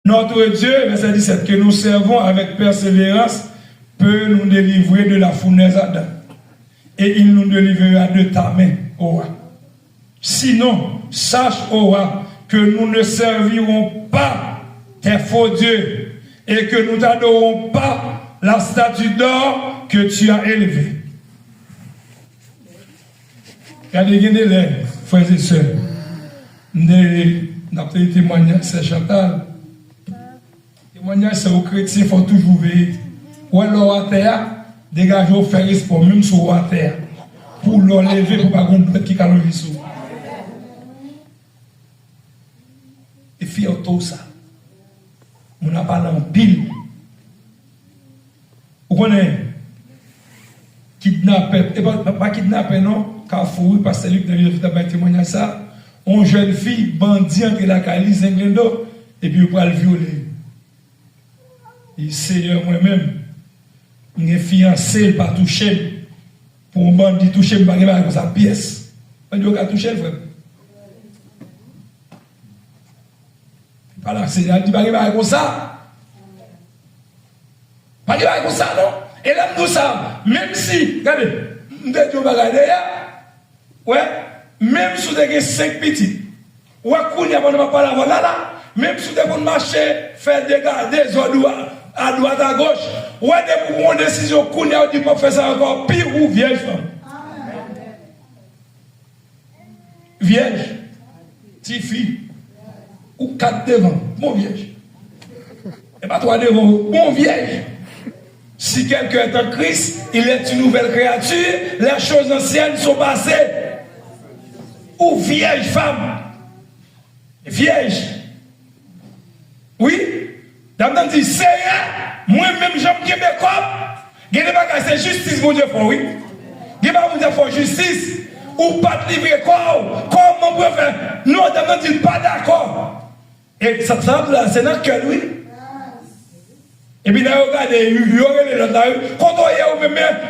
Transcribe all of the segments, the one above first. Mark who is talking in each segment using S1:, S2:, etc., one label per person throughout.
S1: Notre Dieu, verset 17, que nous servons avec persévérance, peut nous délivrer de la fournaise Adam. Et il nous délivrera de ta main, ô roi. Sinon, sache, ô roi, que nous ne servirons pas tes faux dieux et que nous n'adorons pas la statue d'or que tu as élevée. Regardez les frères et sœurs. Nous avons des témoignages, c'est Chantal. Témoignage, c'est aux chrétiens, il faut toujours veiller. Ou alors à terre, dégagez au fer espoir, même sur la terre, pour l'enlever, pour ne pas qu'on qui calme le sous. Et fier tout ça. On n'a pas en pile. Vous connaissez? Kidnappé, et pas kidnappé, non, Carrefour, parce que c'est lui qui a témoigné ça. Une jeune fille, bandit entre la calice, Englendo, et puis il va le violer. Et Seigneur, moi-même, je suis fiancé, pas touché. Pour un bandit touché, je ne vais pas sa pièce. Je ne vais pas toucher, frère. Voilà, Seigneur, il ne va pas comme ça. Pas comme ça, non? Et là, nous ça, même si, regardez, nous devons regarder, ouais, même si vous avez 5 petits, ou à courir, on ne va pas la là, même si vous devez marcher, faire des ordres à droite, à gauche, ou à des pour une décision, courir, on dit pour faire ça encore pire ou vierge femme. Vierge, petite fille, ou 4 devant, bon vierge. Et pas 3 devant, bon vierge. Si quelqu'un est en Christ, il est une nouvelle créature, les choses anciennes sont passées. Ou vierge femme. Vierge. Oui. D'abord, dit, Seigneur, moi-même, j'aime bien mes corps. C'est justice, mon Dieu, oui. Il va vous dire, faut justice. Ou pas de livrer corps. Comment on peut faire? Nous, d'abord, dit, pas d'accord. Et ça, c'est notre cœur, oui. Et puis, là, regardez, quand on y est,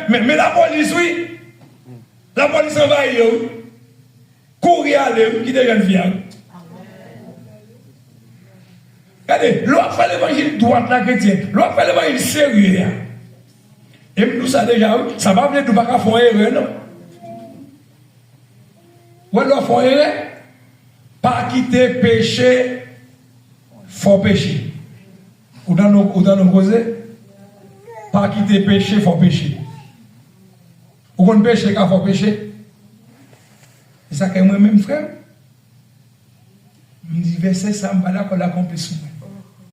S1: mais la police, oui. La police envahit, oui. Courir aller, qui est jeune fille. Regardez, l'autre fait l'évangile droite, la chrétienne. L'autre fait l'évangile sérieux. Et nous, ça déjà, oui. Ça va venir de pas faire erreur, non? Ou alors, faire erreur. Pas quitter péché, faut pécher. Ou dans nos causés, pas quitter péché, il faut pécher. Ou qu'on péche, il faut pécher. C'est ça que moi-même, frère. Je me dis, verset ça, je ne vais pas l'accomplir sous moi.